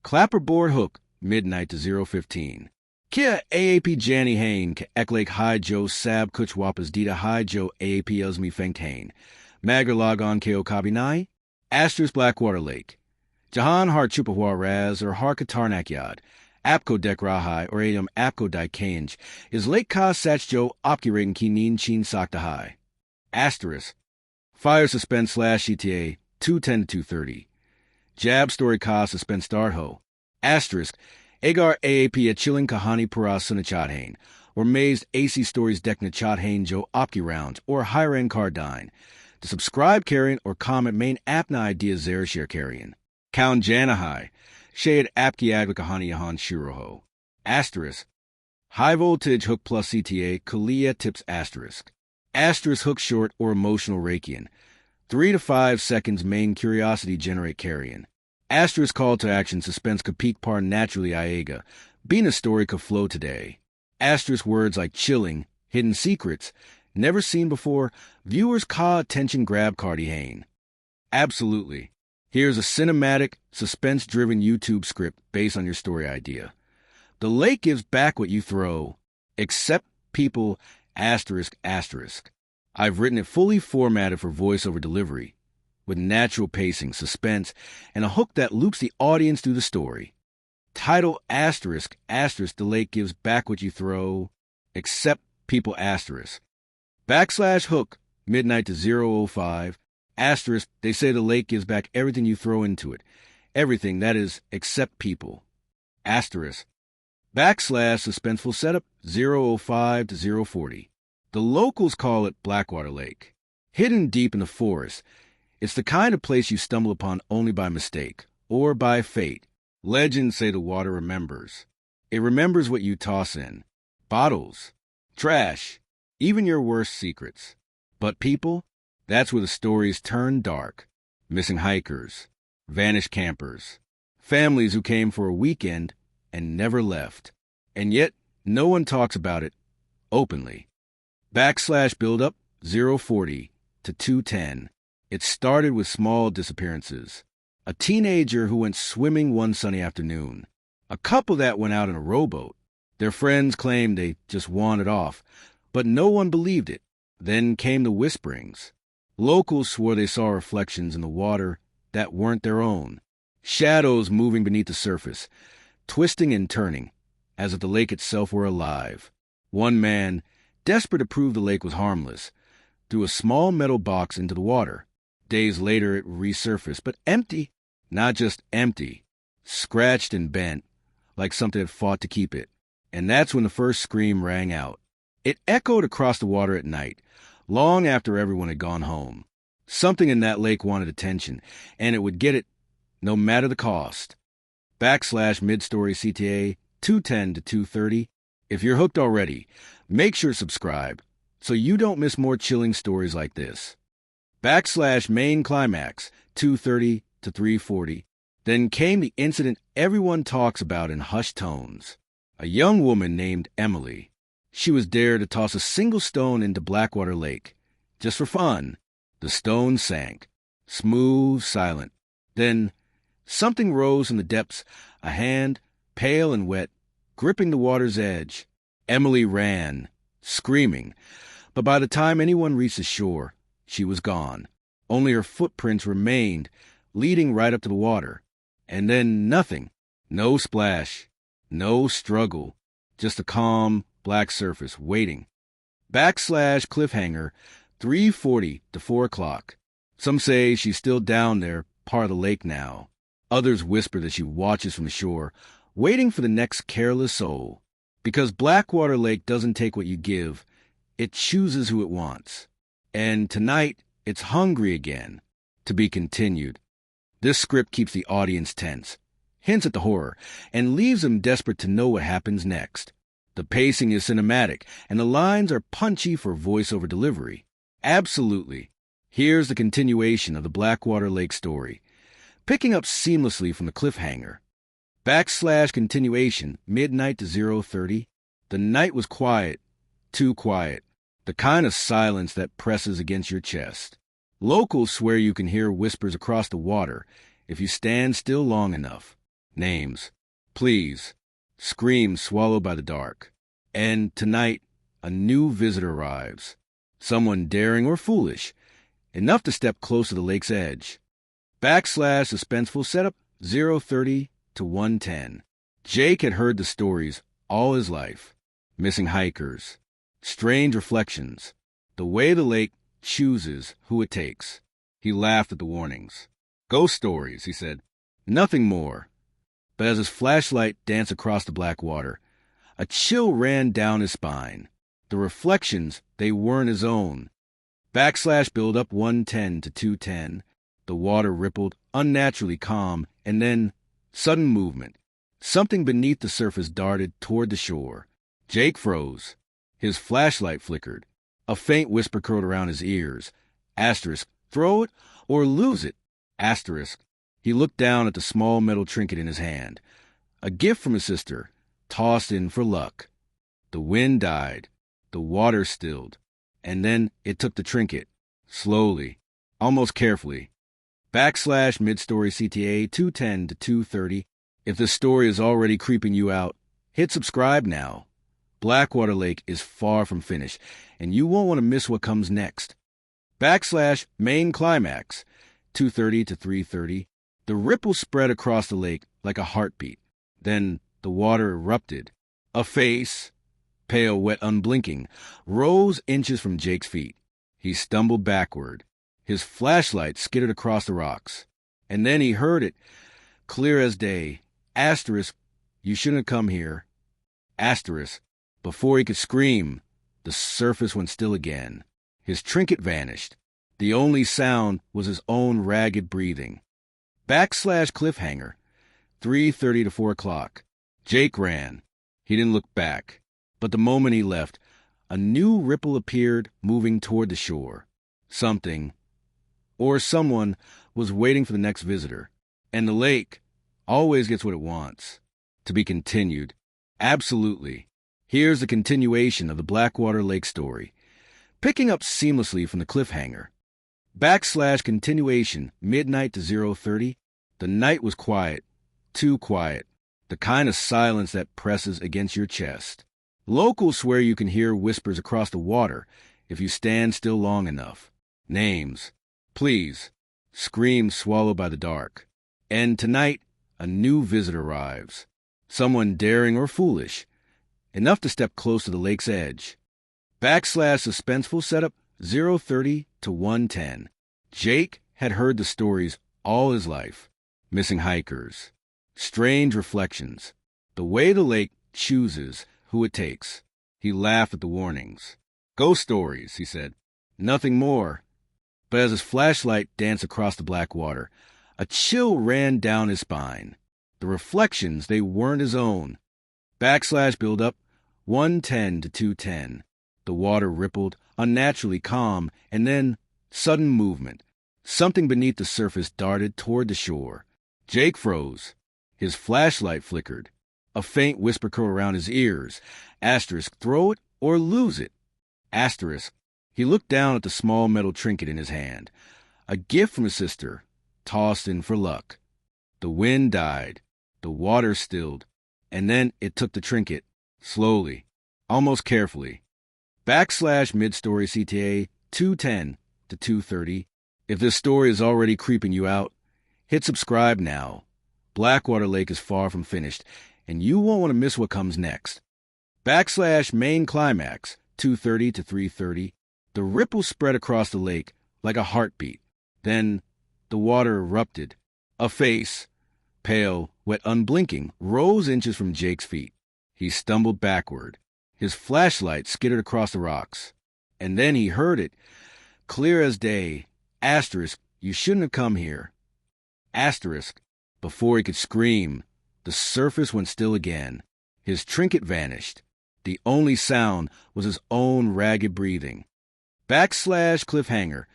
Clapperboard hook, midnight to 0:15. Kia AAP Jani Hain, Ka Eklake Hai Jo Sab Kuchwapas Dita Hai Jo AAP Uzmi Fengtain. Magerlagon Ko Kabinai, Asterisk Blackwater Lake. Jahan Har Chupahua Raz or Har Katarnak Yad. Apko Dek Rahai or Adium Apko Dai Kange is Lake Ka Sachjo Opkirating Kinin Chin Saktahai. Asterisk. Fire Suspense / CTA 210 to 230. Jab Story Ka Suspense Start Ho. Asterisk. Agar AAP a Chilling Kahani Para Sunachathain, or Mazed AC Stories Dekna Chathain Jo Opki Round, or Hiren Cardine. To subscribe carrion or comment main apna idea Zerashare carrion. Kaun Janahai, Shade Apki Adva Kahani Yahan Shiroho. Asterisk. High Voltage Hook Plus CTA Kalia Tips Asterisk. Asterisk Hook Short or Emotional Reikian. 3 to 5 seconds main curiosity generate carrion. Asterisk Call to Action Suspense ka peak par naturally Iega. Being a story ka flow today. Asterisk words like chilling, hidden secrets, never seen before, viewers ka attention grab Cardi Hain. Absolutely. Here's a cinematic, suspense-driven YouTube script based on your story idea. The lake gives back what you throw, except people, asterisk, asterisk. I've written it fully formatted for voiceover delivery, with natural pacing, suspense, and a hook that loops the audience through the story. Title asterisk, asterisk, the lake gives back what you throw, except people asterisk. Backslash hook, midnight to 0:05, asterisk, they say the lake gives back everything you throw into it. Everything, that is, except people. Asterisk. Backslash suspenseful setup, 0:05 to 0:40. The locals call it Blackwater Lake. Hidden deep in the forest, it's the kind of place you stumble upon only by mistake, or by fate. Legends say the water remembers. It remembers what you toss in. Bottles, trash, even your worst secrets. But people, that's where the stories turn dark. Missing hikers, vanished campers, families who came for a weekend and never left. And yet, no one talks about it openly. Backslash build-up, 0:40 to 2:10. It started with small disappearances. A teenager who went swimming one sunny afternoon. A couple that went out in a rowboat. Their friends claimed they just wandered off, but no one believed it. Then came the whisperings. Locals swore they saw reflections in the water that weren't their own. Shadows moving beneath the surface, twisting and turning, as if the lake itself were alive. One man, desperate to prove the lake was harmless, threw a small metal box into the water. Days later, it resurfaced, but empty. Not just empty, scratched and bent, like something had fought to keep it. And that's when the first scream rang out. It echoed across the water at night, long after everyone had gone home. Something in that lake wanted attention, and it would get it, no matter the cost. Backslash mid-story CTA, 210 to 230. If you're hooked already, make sure to subscribe, so you don't miss more chilling stories like this. Backslash main climax, 2:30 to 3:40. Then came the incident everyone talks about in hushed tones. A young woman named Emily. She was dared to toss a single stone into Blackwater Lake. Just for fun. The stone sank. Smooth, silent. Then something rose from the depths, a hand, pale and wet, gripping the water's edge. Emily ran, screaming, but by the time anyone reached the shore, she was gone. Only her footprints remained, leading right up to the water. And then nothing. No splash. No struggle. Just a calm, black surface, waiting. Backslash cliffhanger, 3:40 to 4 o'clock. Some say she's still down there, part of the lake now. Others whisper that she watches from the shore, waiting for the next careless soul. Because Blackwater Lake doesn't take what you give, it chooses who it wants. And tonight, it's hungry again. To be continued. This script keeps the audience tense, hints at the horror, and leaves them desperate to know what happens next. The pacing is cinematic, and the lines are punchy for voiceover delivery. Absolutely. Here's the continuation of the Blackwater Lake story, picking up seamlessly from the cliffhanger. Backslash continuation, midnight to 0:30. The night was quiet, too quiet. The kind of silence that presses against your chest. Locals swear you can hear whispers across the water if you stand still long enough. Names. Please. Screams swallowed by the dark. And tonight, a new visitor arrives. Someone daring or foolish, enough to step close to the lake's edge. Suspenseful setup 030 to 110. Jake had heard the stories all his life. Missing hikers. Strange reflections. The way the lake chooses who it takes. He laughed at the warnings. Ghost stories, he said. Nothing more. But as his flashlight danced across the black water, a chill ran down his spine. The reflections, they weren't his own. Build up 110 to 210. The water rippled, unnaturally calm, and then sudden movement. Something beneath the surface darted toward the shore. Jake froze. His flashlight flickered. A faint whisper curled around his ears. Asterisk, throw it or lose it. Asterisk. He looked down at the small metal trinket in his hand. A gift from his sister, tossed in for luck. The wind died. The water stilled. And then it took the trinket. Slowly. Almost carefully. Mid-story CTA 210 to 230. If this story is already creeping you out, hit subscribe now. Blackwater Lake is far from finished, and you won't want to miss what comes next. Main Climax 230 to 330. The ripple spread across the lake like a heartbeat. Then the water erupted. A face, pale, wet, unblinking, rose inches from Jake's feet. He stumbled backward. His flashlight skittered across the rocks. And then he heard it, clear as day. Asterisk, you shouldn't have come here. Asterisk, before he could scream, the surface went still again. His trinket vanished. The only sound was his own ragged breathing. Cliffhanger, 3:30 to 4 o'clock. Jake ran. He didn't look back. But the moment he left, a new ripple appeared, moving toward the shore. Something, or someone, was waiting for the next visitor. And the lake always gets what it wants. To be continued. Absolutely. Here's the continuation of the Blackwater Lake story, picking up seamlessly from the cliffhanger. Continuation, midnight to 030. The night was quiet. Too quiet. The kind of silence that presses against your chest. Locals swear you can hear whispers across the water if you stand still long enough. Names. Please. Screams swallowed by the dark. And tonight, a new visitor arrives. Someone daring or foolish, enough to step close to the lake's edge. Suspenseful setup 030 to 110. Jake had heard the stories all his life. Missing hikers. Strange reflections. The way the lake chooses who it takes. He laughed at the warnings. Ghost stories, he said. Nothing more. But as his flashlight danced across the black water, a chill ran down his spine. The reflections, they weren't his own. Build up 110 to 210. The water rippled, unnaturally calm, and then sudden movement. Something beneath the surface darted toward the shore. Jake froze. His flashlight flickered. A faint whisper curled around his ears. Asterisk, throw it or lose it. Asterisk. He looked down at the small metal trinket in his hand. A gift from his sister, tossed in for luck. The wind died. The water stilled. And then it took the trinket. Slowly. Almost carefully. Mid-story CTA 210 to 230. If this story is already creeping you out, hit subscribe now. Blackwater Lake is far from finished, and you won't want to miss what comes next. Main Climax 230 to 330. The ripple spread across the lake like a heartbeat. Then the water erupted. A face, pale, wet, unblinking, rose inches from Jake's feet. He stumbled backward. His flashlight skittered across the rocks. And then he heard it, clear as day. Asterisk, you shouldn't have come here. Asterisk, before he could scream, the surface went still again. His trinket vanished. The only sound was his own ragged breathing. Cliffhanger,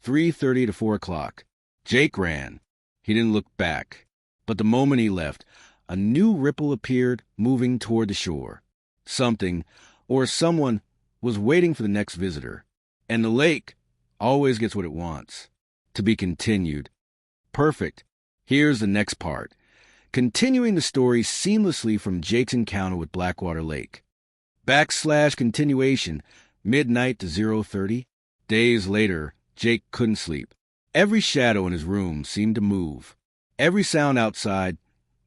3:30 to 4 o'clock. Jake ran. He didn't look back. But the moment he left, a new ripple appeared, moving toward the shore. Something, or someone, was waiting for the next visitor. And the lake always gets what it wants. To be continued. Perfect. Here's the next part. continuing the story seamlessly from Jake's encounter with Blackwater Lake. / continuation, midnight to 0:30. Days later, Jake couldn't sleep. Every shadow in his room seemed to move. Every sound outside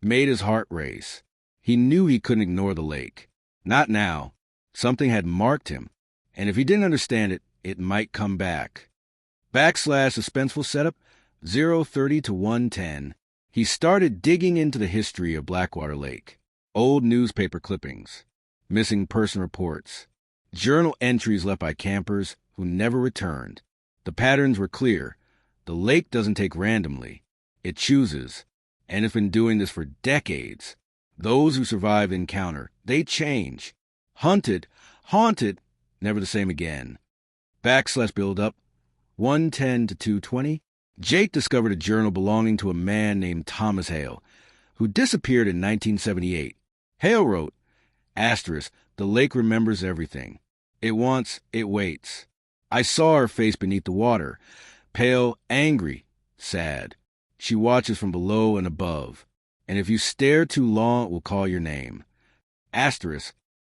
made his heart race. He knew he couldn't ignore the lake. Not now. Something had marked him, and if he didn't understand it, it might come back. / suspenseful setup, 0:30 to 1:10. He started digging into the history of Blackwater Lake. Old newspaper clippings, missing person reports, journal entries left by campers who never returned. The patterns were clear. The lake doesn't take randomly. It chooses, and it's been doing this for decades. Those who survive the encounter, they change. Hunted, haunted, never the same again. / build up, 1:10 to 2:20. Jake discovered a journal belonging to a man named Thomas Hale, who disappeared in 1978. Hale wrote, "The lake remembers everything. It wants, it waits. I saw her face beneath the water, pale, angry, sad. She watches from below and above, and if you stare too long, it will call your name."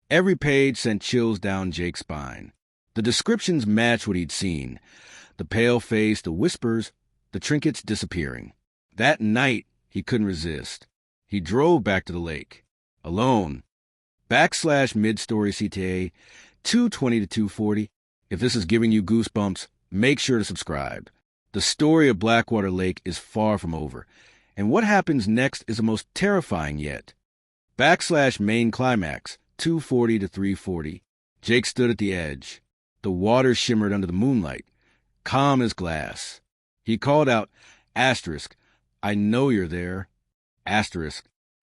Every page sent chills down Jake's spine. The descriptions matched what he'd seen. The pale face, the whispers, the trinkets disappearing. That night, he couldn't resist. He drove back to the lake. Alone. / mid-story CTA, 2:20 to 2:40. If this is giving you goosebumps, make sure to subscribe. The story of Blackwater Lake is far from over, and what happens next is the most terrifying yet. / main climax, 2:40 to 3:40. Jake stood at the edge. The water shimmered under the moonlight, calm as glass. He called out, "I know you're there."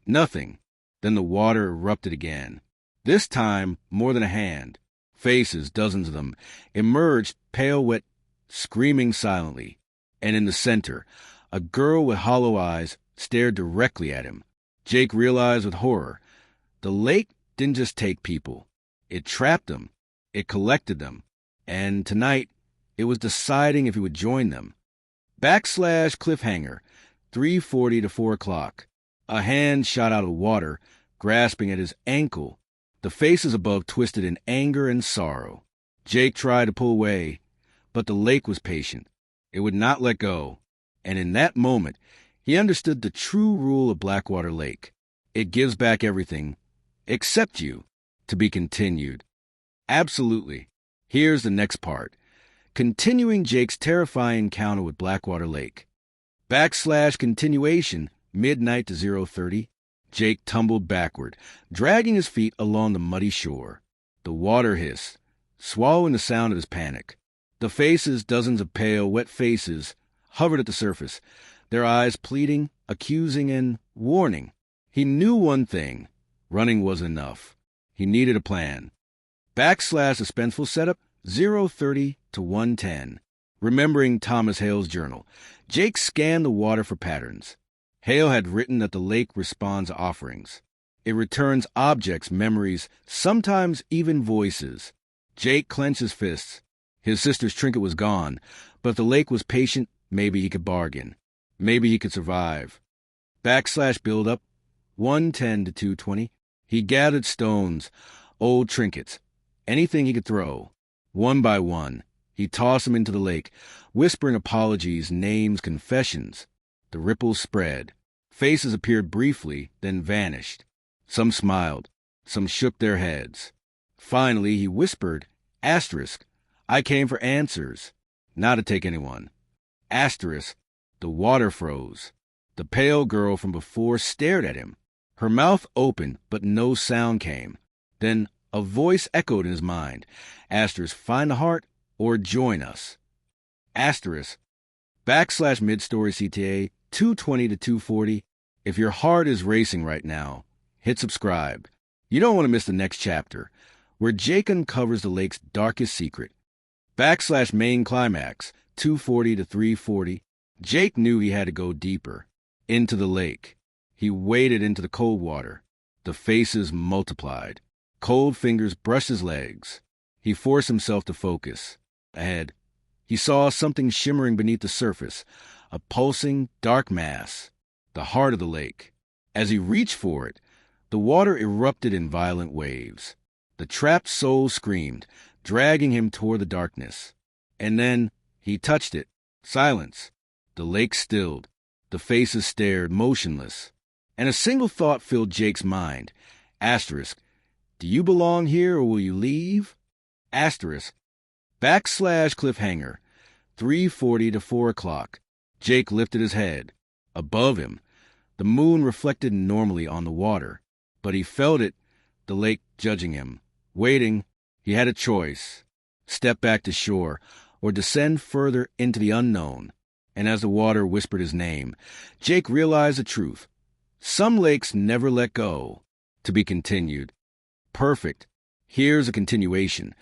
Nothing. Then the water erupted again. This time, more than a hand. Faces, dozens of them, emerged, pale, wet, screaming silently. And in the center, a girl with hollow eyes stared directly at him. Jake realized with horror, the lake didn't just take people. It trapped them. It collected them. And tonight, it was deciding if he would join them. / cliffhanger, 3:40 to 4 o'clock. A hand shot out of water, grasping at his ankle. The faces above twisted in anger and sorrow. Jake tried to pull away, but the lake was patient. It would not let go. And in that moment, he understood the true rule of Blackwater Lake. It gives back everything, except you, to be continued. Absolutely. Here's the next part. Continuing Jake's terrifying encounter with Blackwater Lake. / continuation, midnight to 0:30. Jake tumbled backward, dragging his feet along the muddy shore. The water hissed, swallowing the sound of his panic. The faces, dozens of pale, wet faces, hovered at the surface, their eyes pleading, accusing, and warning. He knew one thing. Running wasn't enough. He needed a plan. / suspenseful setup, 0:30 to 1:10. Remembering Thomas Hale's journal, Jake scanned the water for patterns. Hale had written that the lake responds to offerings. It returns objects, memories, sometimes even voices. Jake clenched his fists. His sister's trinket was gone, but if the lake was patient, maybe he could bargain. Maybe he could survive. / build up, 1:10 to 2:20. He gathered stones, old trinkets, anything he could throw. One by one, he tossed them into the lake, whispering apologies, names, confessions. The ripples spread. Faces appeared briefly, then vanished. Some smiled. Some shook their heads. Finally, he whispered, "I came for answers, not to take anyone." The water froze. The pale girl from before stared at him. Her mouth opened, but no sound came. Then a voice echoed in his mind. Find the heart or join us. * mid-story CTA, 2:20 to 2:40. If your heart is racing right now, hit subscribe. You don't want to miss the next chapter, where Jake uncovers the lake's darkest secret. / main climax, 2:40 to 3:40. Jake knew he had to go deeper, into the lake. He waded into the cold water. The faces multiplied. Cold fingers brushed his legs. He forced himself to focus. Ahead, he saw something shimmering beneath the surface, a pulsing, dark mass, the heart of the lake. As he reached for it, the water erupted in violent waves. The trapped soul screamed, dragging him toward the darkness. And then he touched it. Silence. The lake stilled. The faces stared, motionless. And a single thought filled Jake's mind. Asterisk. Do you belong here or will you leave? Asterisk. /cliffhanger. 3:40 to 4 o'clock. Jake lifted his head. Above him, the moon reflected normally on the water, but he felt it, the lake judging him. Waiting, he had a choice. Step back to shore, or descend further into the unknown. And as the water whispered his name, Jake realized the truth. Some lakes never let go. To be continued. Perfect. Here's a continuation,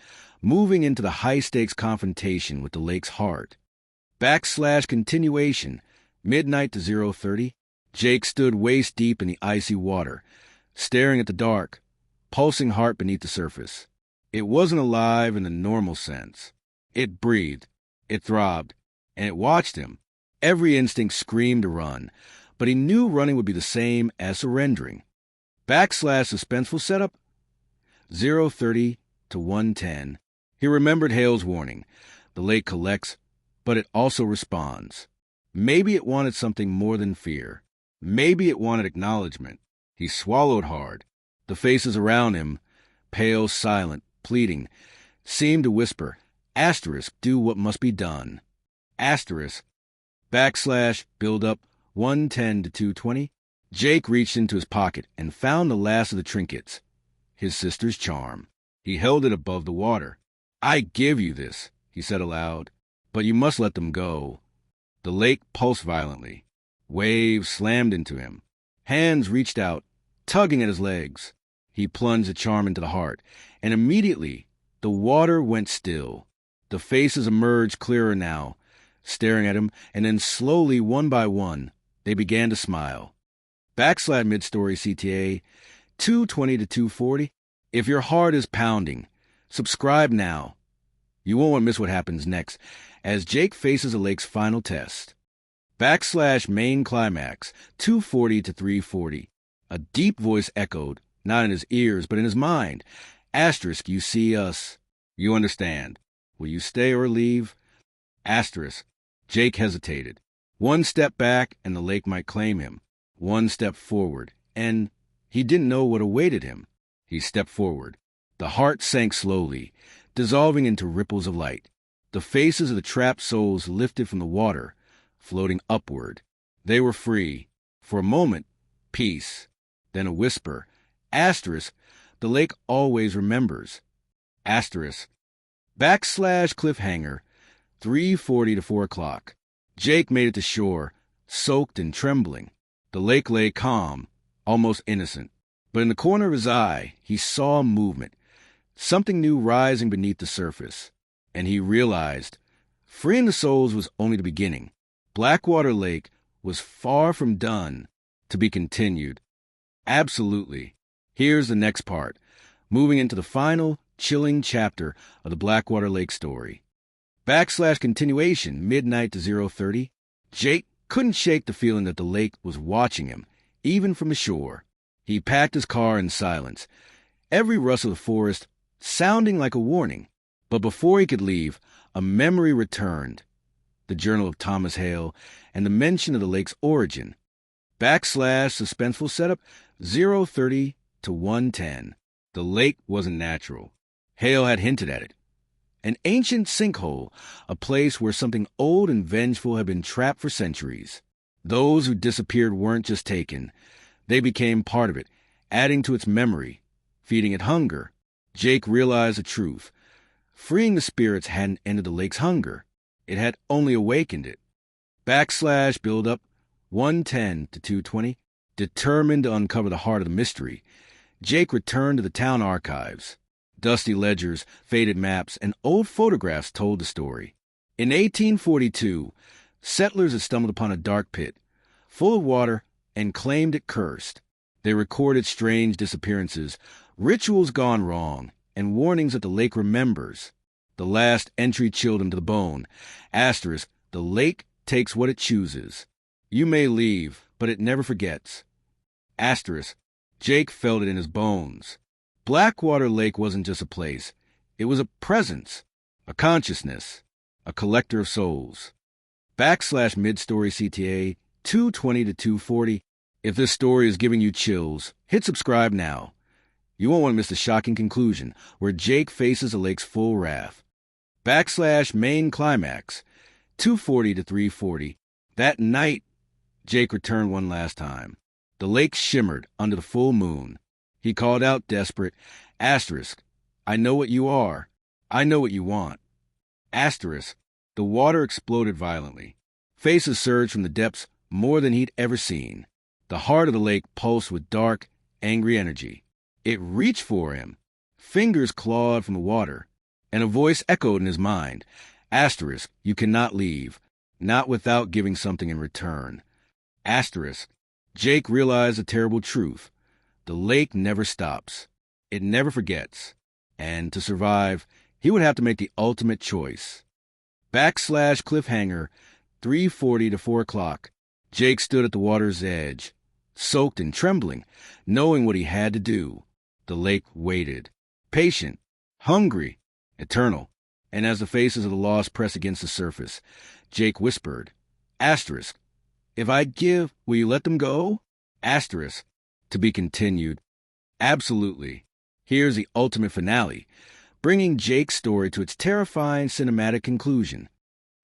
moving into the high-stakes confrontation with the lake's heart. /continuation, midnight to 0:30. Jake stood waist-deep in the icy water, staring at the dark, pulsing heart beneath the surface. It wasn't alive in the normal sense. It breathed, it throbbed, and it watched him. Every instinct screamed to run, but he knew running would be the same as surrendering. /suspenseful setup, 0:30 to 1:10. He remembered Hale's warning. The lake collects, but it also responds. Maybe it wanted something more than fear. Maybe it wanted acknowledgement. He swallowed hard. The faces around him, pale, silent, pleading, seemed to whisper, asterisk, do what must be done. Asterisk, build up, 1:10 to 2:20. Jake reached into his pocket and found the last of the trinkets. His sister's charm. He held it above the water. I give you this, he said aloud, but you must let them go. The lake pulsed violently. Waves slammed into him. Hands reached out, tugging at his legs. He plunged the charm into the heart, and immediately the water went still. The faces emerged clearer now, staring at him, and then slowly, one by one, they began to smile. /midstory CTA, 2:20 to 2:40. If your heart is pounding, subscribe now. You won't want to miss what happens next as Jake faces the lake's final test. /main climax, 2:40 to 3:40. A deep voice echoed, not in his ears, but in his mind. Asterisk, you see us. You understand. Will you stay or leave? Asterisk. Jake hesitated. One step back, and the lake might claim him. One step forward, and he didn't know what awaited him. He stepped forward. The heart sank slowly, dissolving into ripples of light. The faces of the trapped souls lifted from the water, floating upward. They were free. For a moment, peace. Then a whisper. Asterisk, the lake always remembers. Asterisk. /cliffhanger, 3:40 to 4 o'clock. Jake made it to shore, soaked and trembling. The lake lay calm, almost innocent. But in the corner of his eye, he saw movement, something new rising beneath the surface. And he realized, freeing the souls was only the beginning. Blackwater Lake was far from done, to be continued. Absolutely. Here's the next part, moving into the final, chilling chapter of the Blackwater Lake story. /continuation, midnight to 0:30. Jake couldn't shake the feeling that the lake was watching him, even from the shore. He packed his car in silence, every rustle of the forest sounding like a warning. But before he could leave, a memory returned. The journal of Thomas Hale and the mention of the lake's origin. /suspenseful setup, 0:30 to 1:10. The lake wasn't natural. Hale had hinted at it. An ancient sinkhole, a place where something old and vengeful had been trapped for centuries. Those who disappeared weren't just taken. They became part of it, adding to its memory, feeding it hunger. Jake realized the truth. Freeing the spirits hadn't ended the lake's hunger. It had only awakened it. /build up, 1:10 to 2:20. Determined to uncover the heart of the mystery, Jake returned to the town archives. Dusty ledgers, faded maps, and old photographs told the story. In 1842, settlers had stumbled upon a dark pit, full of water, and claimed it cursed. They recorded strange disappearances, rituals gone wrong, and warnings that the lake remembers. The last entry chilled him to the bone. Asterisk, the lake takes what it chooses. You may leave, but it never forgets. Asterisk. Jake felt it in his bones. Blackwater Lake wasn't just a place. It was a presence, a consciousness, a collector of souls. Backslash mid-story CTA 220 to 240. If this story is giving you chills, hit subscribe now. You won't want to miss the shocking conclusion, where Jake faces the lake's full wrath. Backslash main climax 240 to 340. That night, Jake returned one last time. The lake shimmered under the full moon. He called out desperate, asterisk, I know what you are. I know what you want. Asterisk, the water exploded violently. Faces surged from the depths more than he'd ever seen. The heart of the lake pulsed with dark, angry energy. It reached for him. Fingers clawed from the water, and a voice echoed in his mind. Asterisk, you cannot leave, not without giving something in return. Asterisk, Jake realized a terrible truth. The lake never stops. It never forgets. And to survive, he would have to make the ultimate choice. Backslash cliffhanger 340 to 4 o'clock. Jake stood at the water's edge, soaked and trembling, knowing what he had to do. The lake waited, patient, hungry, eternal. And as the faces of the lost pressed against the surface, Jake whispered, asterisk, if I give, will you let them go? Asterisk, to be continued. Absolutely. Here's the ultimate finale, bringing Jake's story to its terrifying cinematic conclusion.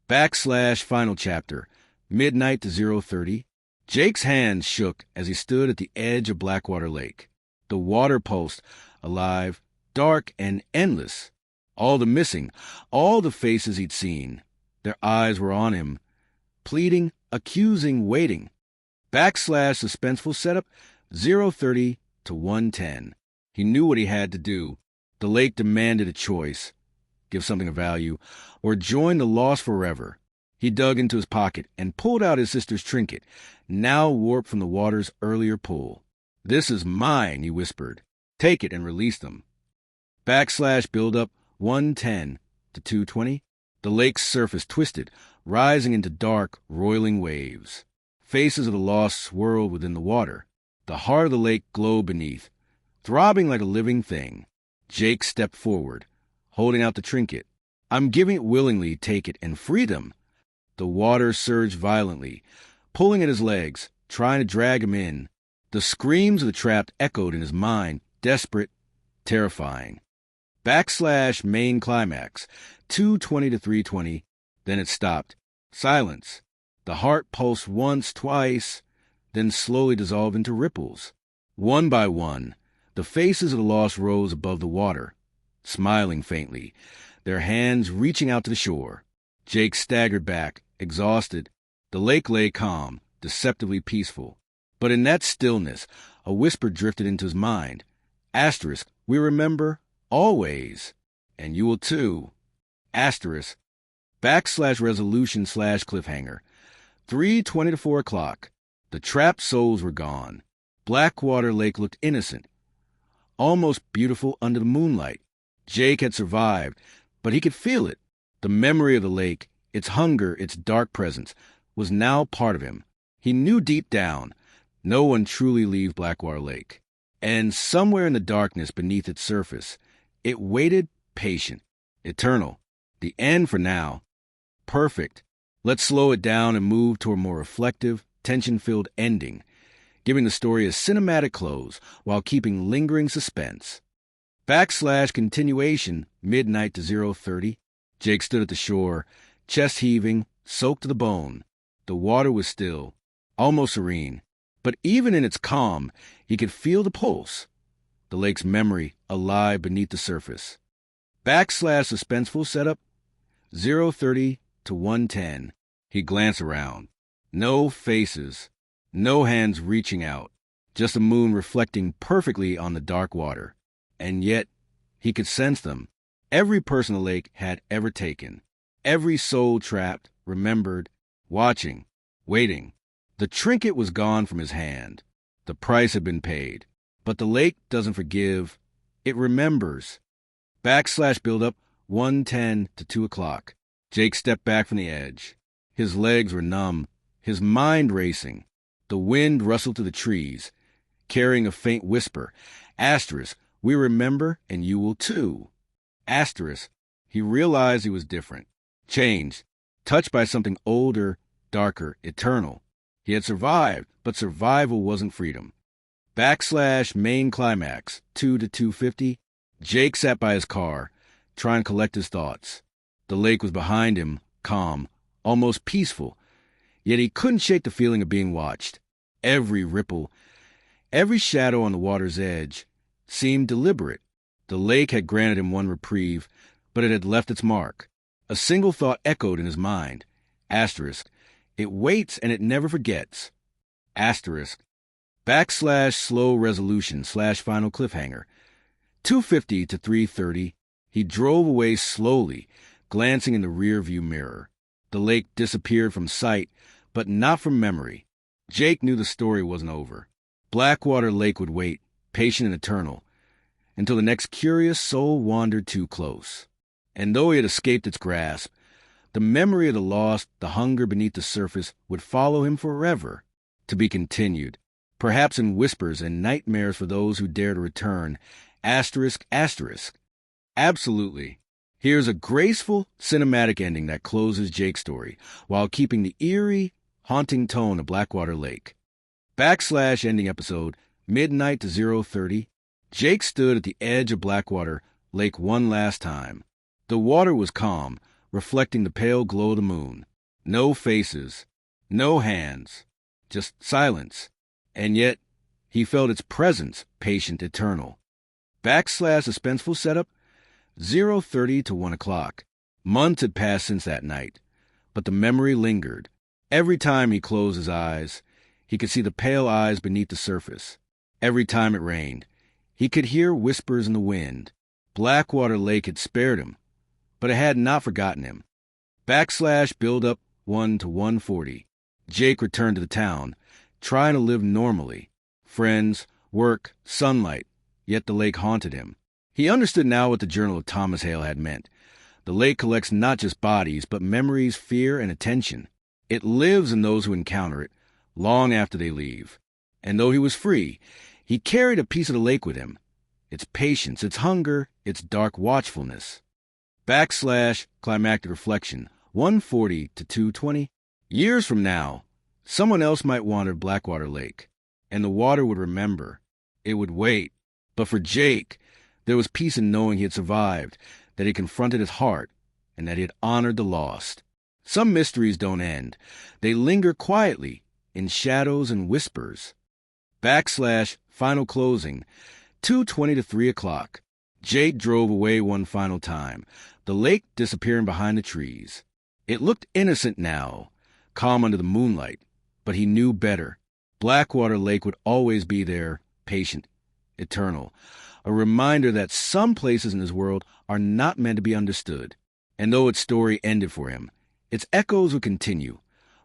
Backslash final chapter, midnight to 030. Jake's hands shook as he stood at the edge of Blackwater Lake. The water pulsed, alive, dark, and endless. All the missing, all the faces he'd seen. Their eyes were on him, pleading, accusing, waiting. Backslash suspenseful setup 030 to 110. He knew what he had to do. The lake demanded a choice. Give something of value, or join the lost forever. He dug into his pocket and pulled out his sister's trinket, now warped from the water's earlier pull. This is mine, he whispered. Take it and release them. Backslash build-up 110 to 220. The lake's surface twisted, rising into dark, roiling waves. Faces of the lost swirled within the water. The heart of the lake glowed beneath, throbbing like a living thing. Jake stepped forward, holding out the trinket. I'm giving it willingly, take it, and freedom. The water surged violently, pulling at his legs, trying to drag him in. The screams of the trapped echoed in his mind, desperate, terrifying. Backslash main climax, 220 to 320. Then it stopped. Silence. The heart pulsed once, twice, then slowly dissolved into ripples. One by one, the faces of the lost rose above the water, smiling faintly, their hands reaching out to the shore. Jake staggered back, exhausted. The lake lay calm, deceptively peaceful. But in that stillness, a whisper drifted into his mind. Asterisk, we remember, always. And you will too. Asterisk, backslash resolution slash cliffhanger. 320 to 4 o'clock. The trapped souls were gone. Blackwater Lake looked innocent, almost beautiful under the moonlight. Jake had survived, but he could feel it. The memory of the lake, its hunger, its dark presence, was now part of him. He knew deep down, no one truly leaves Blackwater Lake. And somewhere in the darkness beneath its surface, it waited, patient, eternal. The end for now. Perfect. Let's slow it down and move to a more reflective, tension-filled ending, giving the story a cinematic close while keeping lingering suspense. Backslash continuation, midnight to 030. Jake stood at the shore, chest heaving, soaked to the bone. The water was still, almost serene, but even in its calm, he could feel the pulse. The lake's memory alive beneath the surface. Backslash suspenseful setup 030 to 110. He glanced around. No faces, no hands reaching out, just a moon reflecting perfectly on the dark water. And yet, he could sense them. Every person the lake had ever taken. Every soul trapped, remembered, watching, waiting. The trinket was gone from his hand. The price had been paid. But the lake doesn't forgive. It remembers. Backslash build-up 110 to 2 o'clock. Jake stepped back from the edge. His legs were numb, his mind racing. The wind rustled through the trees, carrying a faint whisper. Asterisk, we remember and you will too. Asterisk, he realized he was different, changed, touched by something older, darker, eternal. He had survived, but survival wasn't freedom. Main climax, 2 to 250. Jake sat by his car, trying to collect his thoughts. The lake was behind him, calm, almost peaceful, yet he couldn't shake the feeling of being watched. Every ripple, every shadow on the water's edge seemed deliberate. The lake had granted him one reprieve, but it had left its mark. A single thought echoed in his mind. Asterisk, it waits and it never forgets. Asterisk, slow resolution / final cliffhanger. 250 to 330, he drove away slowly, glancing in the rear-view mirror. The lake disappeared from sight, but not from memory. Jake knew the story wasn't over. Blackwater Lake would wait, patient and eternal, until the next curious soul wandered too close. And though he had escaped its grasp, the memory of the lost, the hunger beneath the surface, would follow him forever, to be continued, perhaps in whispers and nightmares for those who dare to return. Asterisk. Absolutely. Here's a graceful, cinematic ending that closes Jake's story, while keeping the eerie, haunting tone of Blackwater Lake. Ending episode, midnight to 0:30. Jake stood at the edge of Blackwater Lake one last time. The water was calm, reflecting the pale glow of the moon. No faces, no hands, just silence. And yet, he felt its presence, patient, eternal. Suspenseful setup, 0:30 to 1 o'clock. Months had passed since that night, but the memory lingered. Every time he closed his eyes, he could see the pale eyes beneath the surface. Every time it rained, he could hear whispers in the wind. Blackwater Lake had spared him, but it had not forgotten him. Build up 1 to 140. Jake returned to the town, trying to live normally. Friends, work, sunlight, yet the lake haunted him. He understood now what the Journal of Thomas Hale had meant. The lake collects not just bodies, but memories, fear, and attention. It lives in those who encounter it, long after they leave. And though he was free, he carried a piece of the lake with him. Its patience, its hunger, its dark watchfulness. Climactic reflection, 140 to 220. Years from now, someone else might wander Blackwater Lake, and the water would remember. It would wait. But for Jake, there was peace in knowing he had survived, that he confronted his heart, and that he had honored the lost. Some mysteries don't end. They linger quietly, in shadows and whispers. Final closing, 2:20 to 3 o'clock. Jake drove away one final time, the lake disappearing behind the trees. It looked innocent now, calm under the moonlight, but he knew better. Blackwater Lake would always be there, patient, eternal, a reminder that some places in this world are not meant to be understood. And though its story ended for him, its echoes would continue,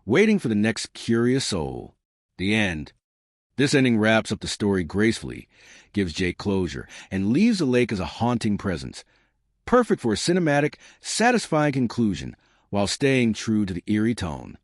waiting for the next curious soul. The end. This ending wraps up the story gracefully, gives Jake closure, and leaves the lake as a haunting presence, perfect for a cinematic, satisfying conclusion, while staying true to the eerie tone.